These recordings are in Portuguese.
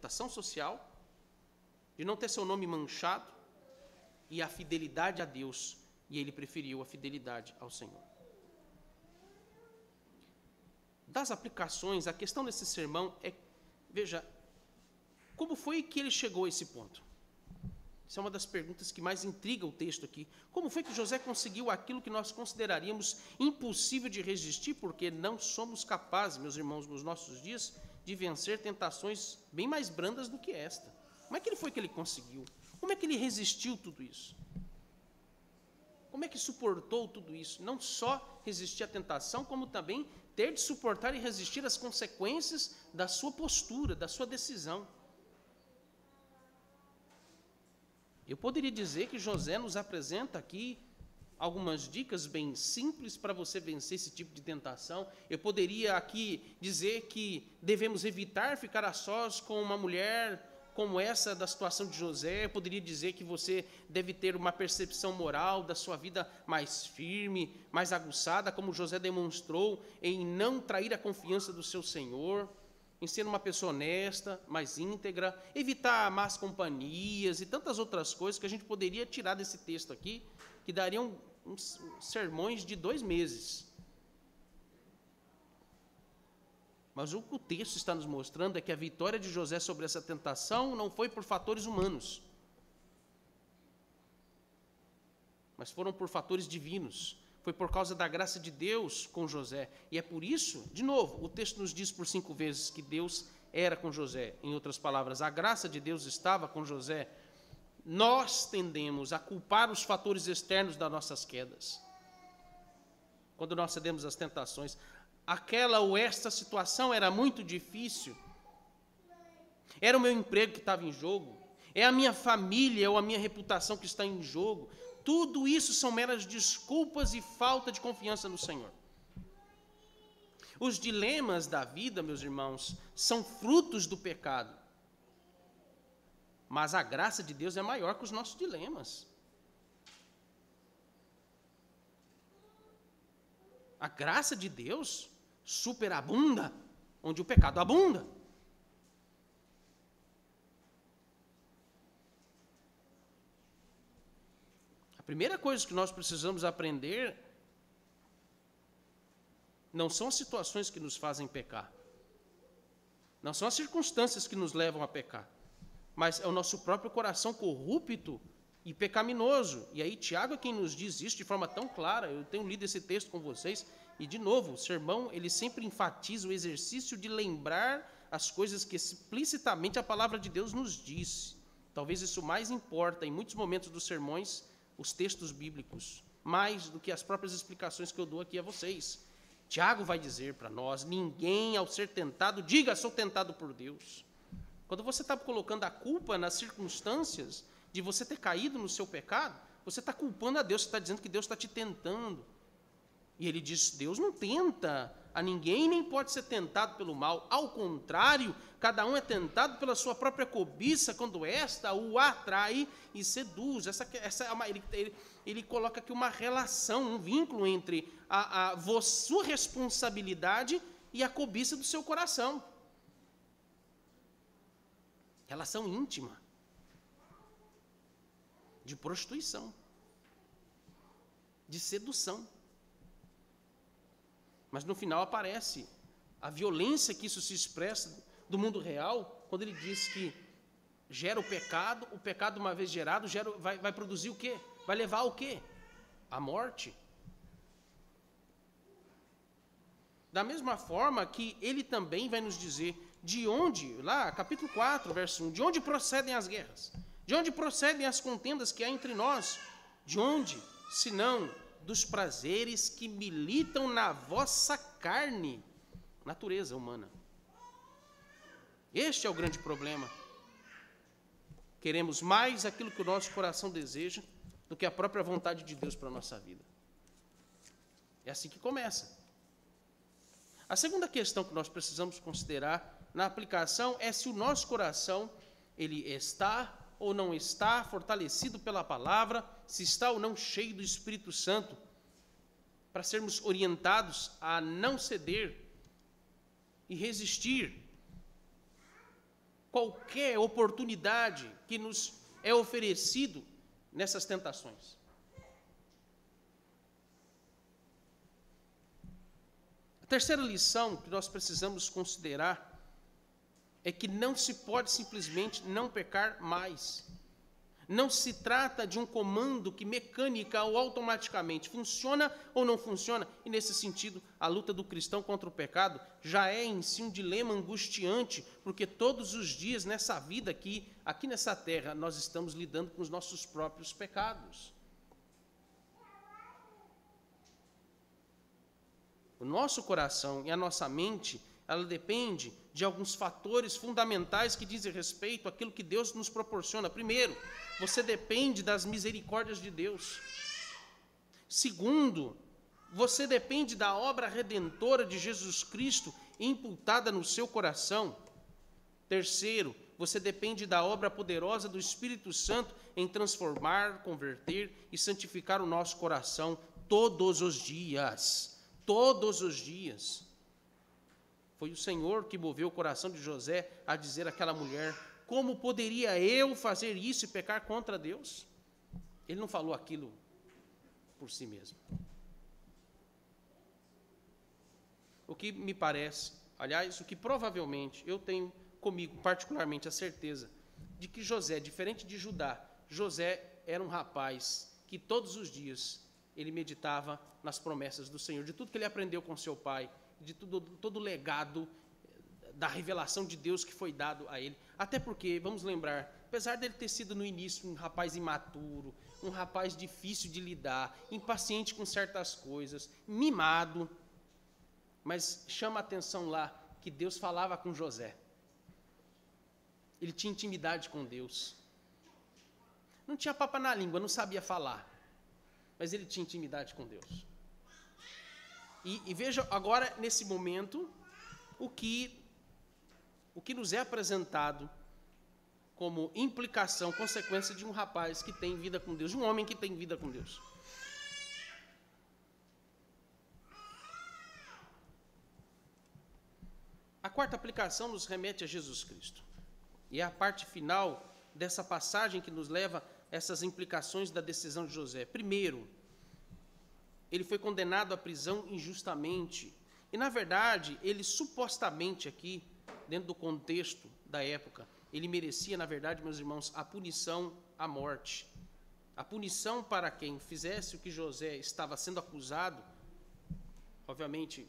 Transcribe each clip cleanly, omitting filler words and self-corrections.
reputação social, de não ter seu nome manchado, e a fidelidade a Deus, e ele preferiu a fidelidade ao Senhor. Das aplicações, a questão desse sermão é, veja, como foi que ele chegou a esse ponto? Essa é uma das perguntas que mais intriga o texto aqui. Como foi que José conseguiu aquilo que nós consideraríamos impossível de resistir, porque não somos capazes, meus irmãos, nos nossos dias, de vencer tentações bem mais brandas do que esta? Como é que ele conseguiu? Como é que ele resistiu tudo isso? Como é que suportou tudo isso? Não só resistir à tentação, como também ter de suportar e resistir às consequências da sua postura, da sua decisão. Eu poderia dizer que José nos apresenta aqui algumas dicas bem simples para você vencer esse tipo de tentação. Eu poderia aqui dizer que devemos evitar ficar a sós com uma mulher como essa da situação de José. Eu poderia dizer que você deve ter uma percepção moral da sua vida mais firme, mais aguçada, como José demonstrou em não trair a confiança do seu Senhor, em ser uma pessoa honesta, mais íntegra, evitar más companhias e tantas outras coisas que a gente poderia tirar desse texto aqui, que dariam uns sermões de 2 meses. Mas o que o texto está nos mostrando é que a vitória de José sobre essa tentação não foi por fatores humanos, mas foram por fatores divinos. Foi por causa da graça de Deus com José. E é por isso, de novo, o texto nos diz por 5 vezes que Deus era com José. Em outras palavras, a graça de Deus estava com José. Nós tendemos a culpar os fatores externos das nossas quedas. Quando nós cedemos às tentações, aquela ou esta situação era muito difícil. Era o meu emprego que estava em jogo. É a minha família ou a minha reputação que está em jogo. Tudo isso são meras desculpas e falta de confiança no Senhor. Os dilemas da vida, meus irmãos, são frutos do pecado. Mas a graça de Deus é maior que os nossos dilemas. A graça de Deus superabunda onde o pecado abunda. A primeira coisa que nós precisamos aprender não são as situações que nos fazem pecar, não são as circunstâncias que nos levam a pecar, mas é o nosso próprio coração corrupto e pecaminoso. E aí Tiago é quem nos diz isso de forma tão clara. Eu tenho lido esse texto com vocês e, de novo, o sermão ele sempre enfatiza o exercício de lembrar as coisas que explicitamente a palavra de Deus nos diz. Talvez isso mais importa em muitos momentos dos sermões, os textos bíblicos, mais do que as próprias explicações que eu dou aqui a vocês. Tiago vai dizer para nós: ninguém ao ser tentado, diga, sou tentado por Deus. Quando você está colocando a culpa nas circunstâncias de você ter caído no seu pecado, você está culpando a Deus, você está dizendo que Deus está te tentando. E ele diz: Deus não tenta a ninguém, nem pode ser tentado pelo mal. Ao contrário, cada um é tentado pela sua própria cobiça, quando esta o atrai e seduz. Ele coloca aqui uma relação, um vínculo entre a sua responsabilidade e a cobiça do seu coração. Relação íntima, de prostituição, de sedução. Mas no final aparece a violência que isso se expressa do mundo real, quando ele diz que gera o pecado uma vez gerado, vai produzir o quê? Vai levar ao quê? A morte. Da mesma forma que ele também vai nos dizer de onde, lá, capítulo 4, verso 1, de onde procedem as guerras? De onde procedem as contendas que há entre nós? De onde, senão dos prazeres que militam na vossa carne, natureza humana. Este é o grande problema. Queremos mais aquilo que o nosso coração deseja do que a própria vontade de Deus para a nossa vida. É assim que começa. A segunda questão que nós precisamos considerar na aplicação é se o nosso coração ele está ou não está fortalecido pela palavra, se está ou não cheio do Espírito Santo, para sermos orientados a não ceder e resistir qualquer oportunidade que nos é oferecido nessas tentações. A terceira lição que nós precisamos considerar é que não se pode simplesmente não pecar mais. Não se trata de um comando que mecânica ou automaticamente funciona ou não funciona, e nesse sentido, a luta do cristão contra o pecado já é em si um dilema angustiante, porque todos os dias nessa vida aqui nessa terra, nós estamos lidando com os nossos próprios pecados. O nosso coração e a nossa mente, ela depende de alguns fatores fundamentais que dizem respeito àquilo que Deus nos proporciona. Primeiro, você depende das misericórdias de Deus. Segundo, você depende da obra redentora de Jesus Cristo imputada no seu coração. Terceiro, você depende da obra poderosa do Espírito Santo em transformar, converter e santificar o nosso coração todos os dias. Todos os dias. Foi o Senhor que moveu o coração de José a dizer àquela mulher: como poderia eu fazer isso e pecar contra Deus? Ele não falou aquilo por si mesmo. O que me parece, aliás, o que provavelmente eu tenho comigo particularmente a certeza de que José, diferente de Judá, José era um rapaz que todos os dias ele meditava nas promessas do Senhor, de tudo que ele aprendeu com seu pai, de todo o legado da revelação de Deus que foi dado a ele. Até porque, vamos lembrar, apesar dele ter sido no início um rapaz imaturo, um rapaz difícil de lidar, impaciente com certas coisas, mimado, mas chama a atenção lá que Deus falava com José. Ele tinha intimidade com Deus. Não tinha papa na língua, não sabia falar, mas ele tinha intimidade com Deus. E veja agora, nesse momento, o que nos é apresentado como implicação, consequência de um rapaz que tem vida com Deus, de um homem que tem vida com Deus. A quarta aplicação nos remete a Jesus Cristo. E é a parte final dessa passagem que nos leva a essas implicações da decisão de José. Primeiro, ele foi condenado à prisão injustamente. E, na verdade, ele supostamente aqui, dentro do contexto da época, ele merecia, na verdade, meus irmãos, a punição à morte. A punição para quem fizesse o que José estava sendo acusado, obviamente,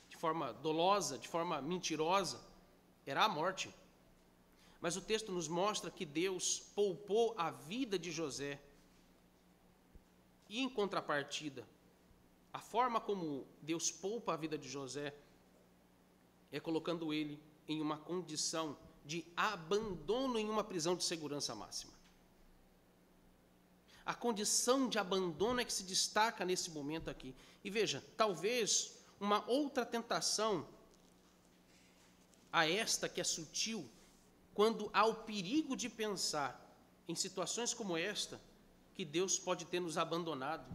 de forma dolosa, de forma mentirosa, era a morte. Mas o texto nos mostra que Deus poupou a vida de José. E, em contrapartida, a forma como Deus poupa a vida de José é colocando ele em uma condição de abandono em uma prisão de segurança máxima. A condição de abandono é que se destaca nesse momento aqui. E veja, talvez uma outra tentação a esta que é sutil, quando há o perigo de pensar em situações como esta, que Deus pode ter nos abandonado.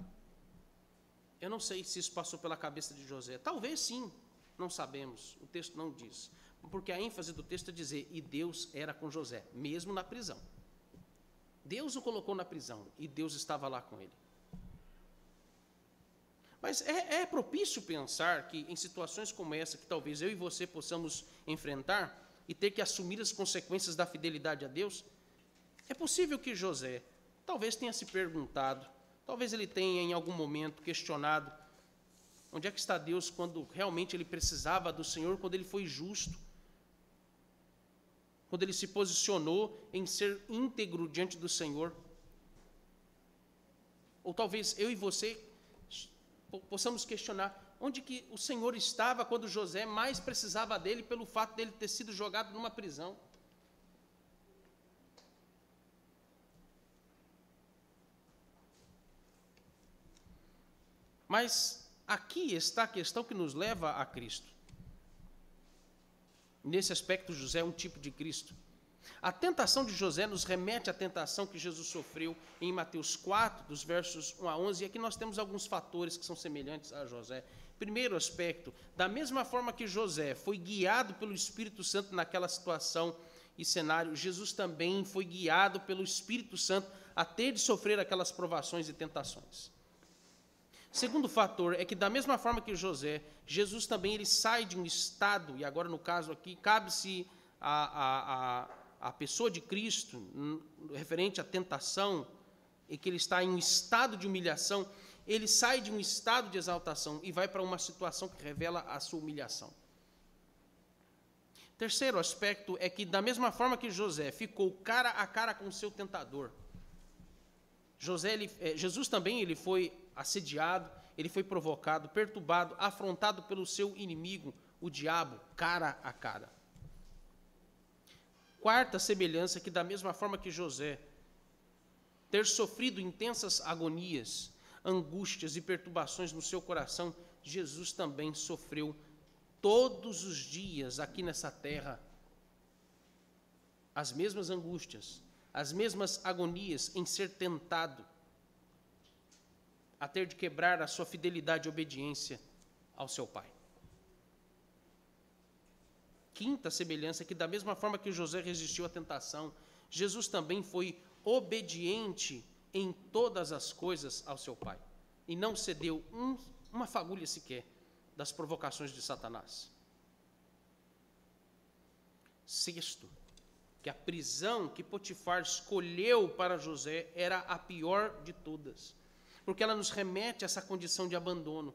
Eu não sei se isso passou pela cabeça de José. Talvez sim, não sabemos. O texto não diz. Porque a ênfase do texto é dizer, e Deus era com José, mesmo na prisão. Deus o colocou na prisão e Deus estava lá com ele. Mas é propício pensar que em situações como essa, que talvez eu e você possamos enfrentar e ter que assumir as consequências da fidelidade a Deus, é possível que José talvez tenha se perguntado, talvez ele tenha em algum momento questionado onde é que está Deus quando realmente ele precisava do Senhor, quando ele foi justo, quando ele se posicionou em ser íntegro diante do Senhor. Ou talvez eu e você possamos questionar onde que o Senhor estava quando José mais precisava dele pelo fato dele ter sido jogado numa prisão. Mas aqui está a questão que nos leva a Cristo. Nesse aspecto, José é um tipo de Cristo. A tentação de José nos remete à tentação que Jesus sofreu em Mateus 4, dos versos 1 a 11, e aqui nós temos alguns fatores que são semelhantes a José. Primeiro aspecto, da mesma forma que José foi guiado pelo Espírito Santo naquela situação e cenário, Jesus também foi guiado pelo Espírito Santo a ter de sofrer aquelas provações e tentações. Segundo fator é que, da mesma forma que José, Jesus também ele sai de um estado, e agora no caso aqui, cabe-se a pessoa de Cristo, referente à tentação, e que ele está em um estado de humilhação, ele sai de um estado de exaltação e vai para uma situação que revela a sua humilhação. Terceiro aspecto é que, da mesma forma que José ficou cara a cara com o seu tentador, Jesus também ele foi assediado, ele foi provocado, perturbado, afrontado pelo seu inimigo, o diabo, cara a cara. Quarta semelhança é que, da mesma forma que José ter sofrido intensas agonias, angústias e perturbações no seu coração, Jesus também sofreu todos os dias aqui nessa terra as mesmas angústias, as mesmas agonias em ser tentado a ter de quebrar a sua fidelidade e obediência ao seu Pai. Quinta semelhança é que, da mesma forma que José resistiu à tentação, Jesus também foi obediente em todas as coisas ao seu Pai e não cedeu uma fagulha sequer das provocações de Satanás. Sexto, que a prisão que Potifar escolheu para José era a pior de todas, porque ela nos remete a essa condição de abandono.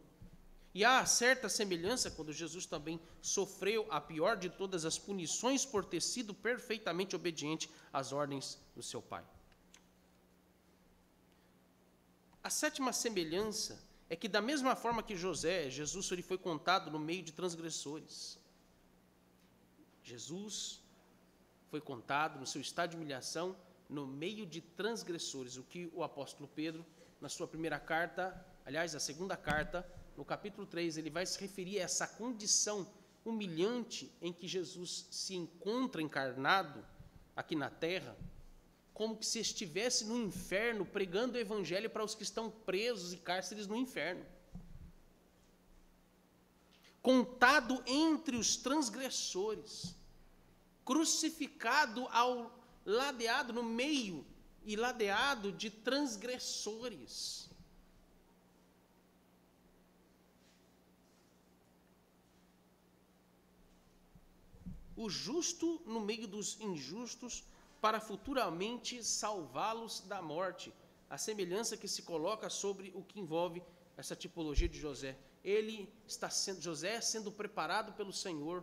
E há certa semelhança quando Jesus também sofreu a pior de todas as punições por ter sido perfeitamente obediente às ordens do seu Pai. A sétima semelhança é que, da mesma forma que José, Jesus ele foi contado no meio de transgressores. Jesus foi contado no seu estado de humilhação no meio de transgressores, o que o apóstolo Pedro, na sua primeira carta, aliás, a segunda carta, no capítulo 3, ele vai se referir a essa condição humilhante em que Jesus se encontra encarnado aqui na terra, como que se estivesse no inferno pregando o evangelho para os que estão presos e cárceres no inferno. Contado entre os transgressores, crucificado ladeado no meio e ladeado de transgressores. O justo no meio dos injustos, para futuramente salvá-los da morte. A semelhança que se coloca sobre o que envolve essa tipologia de José. José sendo preparado pelo Senhor.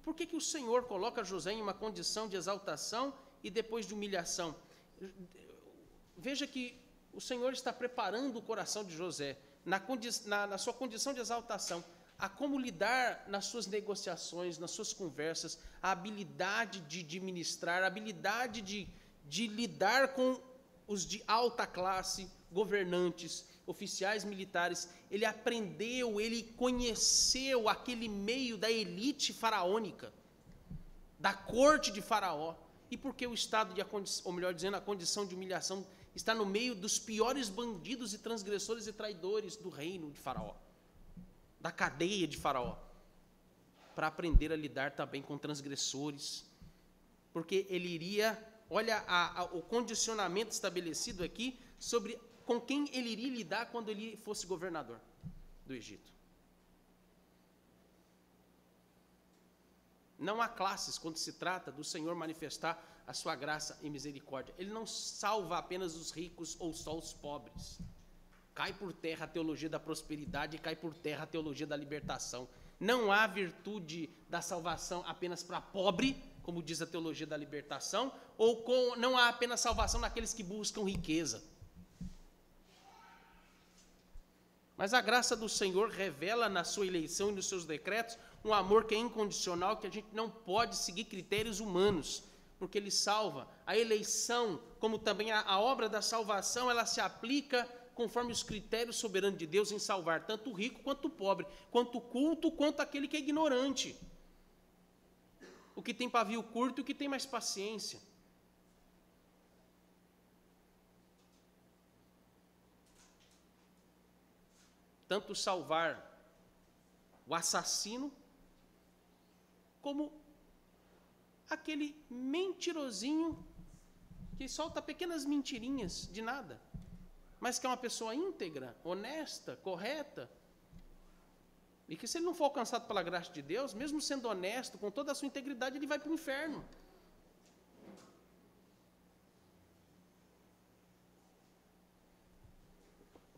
Por que o Senhor coloca José em uma condição de exaltação e depois de humilhação? Veja que o Senhor está preparando o coração de José na sua condição de exaltação, a como lidar nas suas negociações, nas suas conversas, a habilidade de administrar, a habilidade de lidar com os de alta classe, governantes, oficiais militares. Ele aprendeu, ele conheceu aquele meio da elite faraônica, da corte de Faraó. E porque o estado ou melhor dizendo, a condição de humilhação está no meio dos piores bandidos e transgressores e traidores do reino de Faraó, da cadeia de Faraó, para aprender a lidar também com transgressores, porque ele iria, olha o condicionamento estabelecido aqui sobre com quem ele iria lidar quando ele fosse governador do Egito. Não há classes quando se trata do Senhor manifestar a sua graça e misericórdia. Ele não salva apenas os ricos ou só os pobres. Cai por terra a teologia da prosperidade e cai por terra a teologia da libertação. Não há virtude da salvação apenas para pobre, como diz a teologia da libertação, não há apenas salvação naqueles que buscam riqueza. Mas a graça do Senhor revela na sua eleição e nos seus decretos um amor que é incondicional, que a gente não pode seguir critérios humanos, porque Ele salva. A eleição, como também a obra da salvação, ela se aplica conforme os critérios soberanos de Deus em salvar tanto o rico quanto o pobre, quanto o culto quanto aquele que é ignorante, o que tem pavio curto e o que tem mais paciência. Tanto salvar o assassino como aquele mentirosinho que solta pequenas mentirinhas de nada, mas que é uma pessoa íntegra, honesta, correta, e que se ele não for alcançado pela graça de Deus, mesmo sendo honesto, com toda a sua integridade, ele vai para o inferno.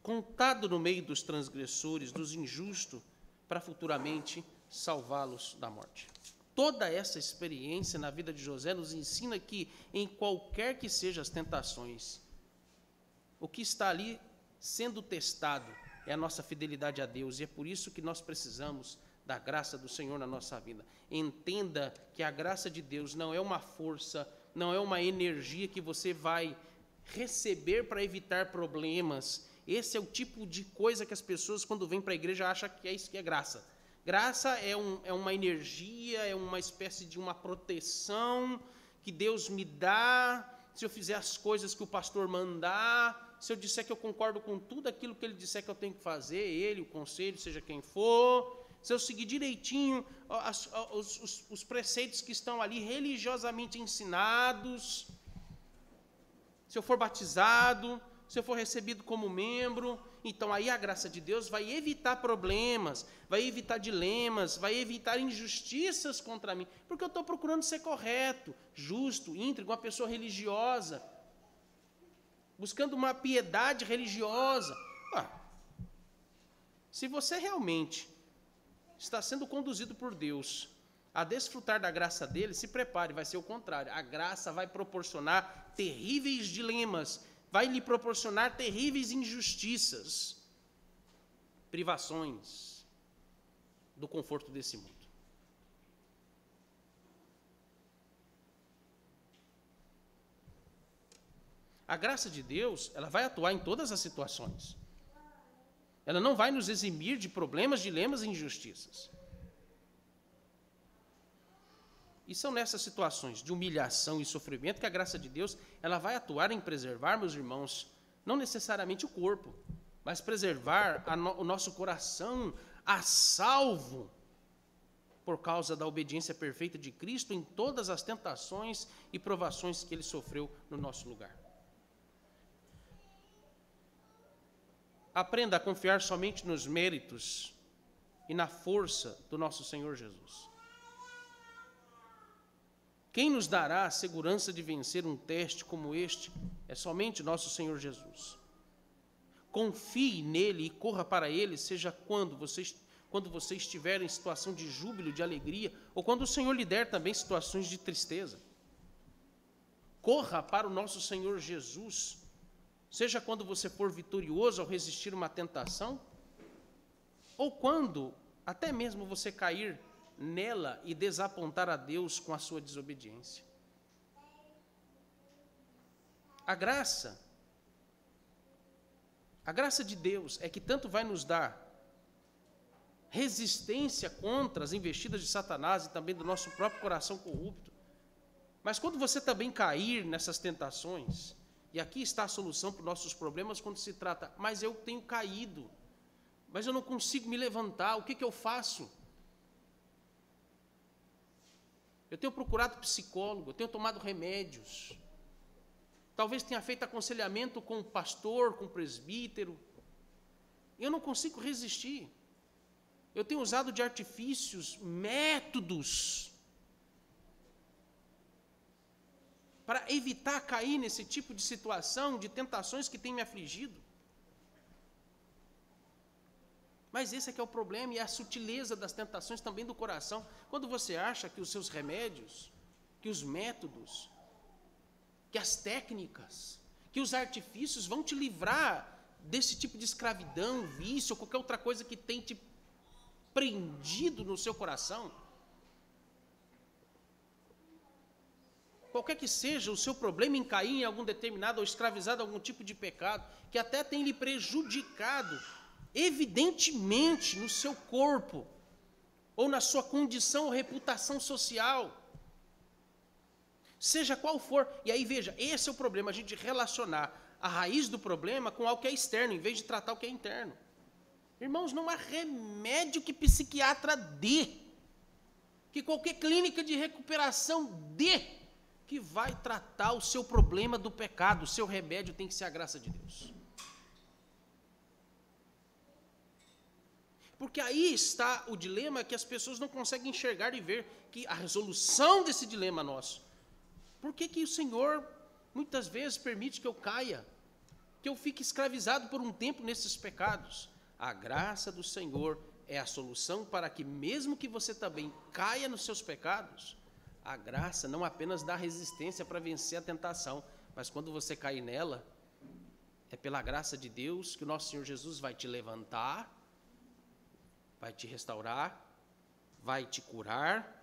Contado no meio dos transgressores, dos injustos, para futuramente salvá-los da morte. Toda essa experiência na vida de José nos ensina que, em qualquer que sejam as tentações, o que está ali sendo testado é a nossa fidelidade a Deus, e é por isso que nós precisamos da graça do Senhor na nossa vida. Entenda que a graça de Deus não é uma força, não é uma energia que você vai receber para evitar problemas. Esse é o tipo de coisa que as pessoas, quando vêm para a igreja, acham que é isso que é graça. Graça é uma energia, é uma espécie de uma proteção que Deus me dá, se eu fizer as coisas que o pastor mandar, se eu disser que eu concordo com tudo aquilo que ele disser que eu tenho que fazer, ele, o conselho, seja quem for, se eu seguir direitinho os preceitos que estão ali religiosamente ensinados, se eu for batizado, se eu for recebido como membro, então aí a graça de Deus vai evitar problemas, vai evitar dilemas, vai evitar injustiças contra mim, porque eu estou procurando ser correto, justo, íntegro, uma pessoa religiosa, buscando uma piedade religiosa. Se você realmente está sendo conduzido por Deus a desfrutar da graça dele, se prepare, vai ser o contrário. A graça vai proporcionar terríveis dilemas, vai lhe proporcionar terríveis injustiças, privações do conforto desse mundo. A graça de Deus, ela vai atuar em todas as situações. Ela não vai nos eximir de problemas, dilemas e injustiças. E são nessas situações de humilhação e sofrimento que a graça de Deus ela vai atuar em preservar, meus irmãos, não necessariamente o corpo, mas preservar o nosso coração a salvo por causa da obediência perfeita de Cristo em todas as tentações e provações que ele sofreu no nosso lugar. Aprenda a confiar somente nos méritos e na força do nosso Senhor Jesus. Quem nos dará a segurança de vencer um teste como este é somente nosso Senhor Jesus. Confie nele e corra para ele, seja quando você estiver em situação de júbilo, de alegria, ou quando o Senhor lhe der também situações de tristeza. Corra para o nosso Senhor Jesus, seja quando você for vitorioso ao resistir uma tentação, ou quando até mesmo você cair nela e desapontar a Deus com a sua desobediência. A graça de Deus é que tanto vai nos dar resistência contra as investidas de Satanás e também do nosso próprio coração corrupto, mas quando você também cair nessas tentações, e aqui está a solução para os nossos problemas quando se trata, mas eu tenho caído, mas eu não consigo me levantar, o que eu faço? Eu tenho procurado psicólogo, eu tenho tomado remédios. Talvez tenha feito aconselhamento com o pastor, com o presbítero. Eu não consigo resistir. Eu tenho usado de artifícios, métodos, para evitar cair nesse tipo de situação, de tentações que tem me afligido. Mas esse é que é o problema e a sutileza das tentações também do coração. Quando você acha que os seus remédios, que os métodos, que as técnicas, que os artifícios vão te livrar desse tipo de escravidão, vício ou qualquer outra coisa que tem te prendido no seu coração, qualquer que seja o seu problema em cair em algum determinado ou escravizado a algum tipo de pecado, que até tem lhe prejudicado evidentemente no seu corpo, ou na sua condição ou reputação social, seja qual for, e aí veja, esse é o problema, a gente relacionar a raiz do problema com algo que é externo, em vez de tratar o que é interno. Irmãos, não há remédio que psiquiatra dê que qualquer clínica de recuperação dê, que vai tratar o seu problema do pecado. O seu remédio tem que ser a graça de Deus. Porque aí está o dilema que as pessoas não conseguem enxergar e ver que a resolução desse dilema nosso. Por que o Senhor muitas vezes permite que eu caia, que eu fique escravizado por um tempo nesses pecados? A graça do Senhor é a solução para que, mesmo que você também caia nos seus pecados, a graça não apenas dá resistência para vencer a tentação, mas quando você cair nela, é pela graça de Deus que o nosso Senhor Jesus vai te levantar, vai te restaurar, vai te curar,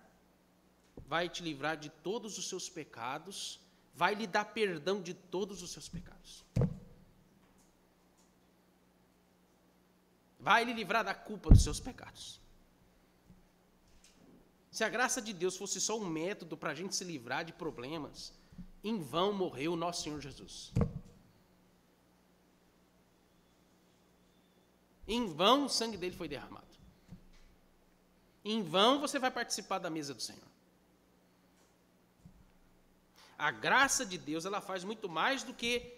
vai te livrar de todos os seus pecados, vai lhe dar perdão de todos os seus pecados. Vai lhe livrar da culpa dos seus pecados. Se a graça de Deus fosse só um método para a gente se livrar de problemas, em vão morreu o nosso Senhor Jesus. Em vão o sangue dele foi derramado. Em vão você vai participar da mesa do Senhor. A graça de Deus, ela faz muito mais do que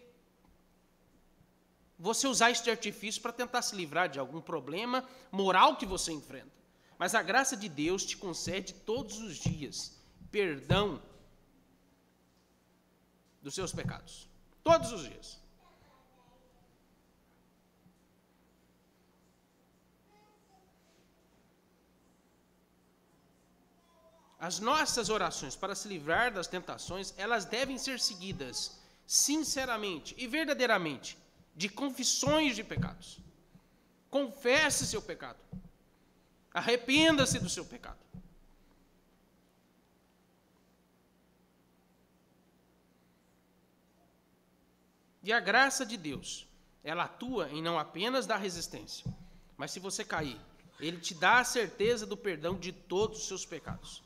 você usar este artifício para tentar se livrar de algum problema moral que você enfrenta. Mas a graça de Deus te concede todos os dias perdão dos seus pecados. Todos os dias. As nossas orações para se livrar das tentações, elas devem ser seguidas sinceramente e verdadeiramente de confissões de pecados. Confesse seu pecado. Arrependa-se do seu pecado. E a graça de Deus, ela atua em não apenas dar resistência, mas se você cair, ele te dá a certeza do perdão de todos os seus pecados.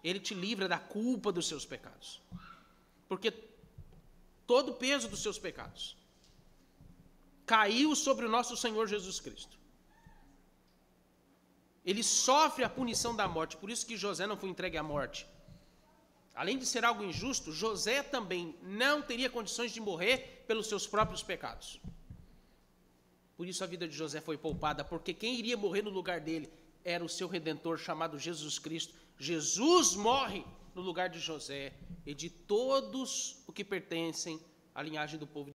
Ele te livra da culpa dos seus pecados. Porque todo o peso dos seus pecados caiu sobre o nosso Senhor Jesus Cristo. Ele sofre a punição da morte, por isso que José não foi entregue à morte. Além de ser algo injusto, José também não teria condições de morrer pelos seus próprios pecados. Por isso a vida de José foi poupada, porque quem iria morrer no lugar dele era o seu Redentor, chamado Jesus Cristo. Jesus morre no lugar de José e de todos os que pertencem à linhagem do povo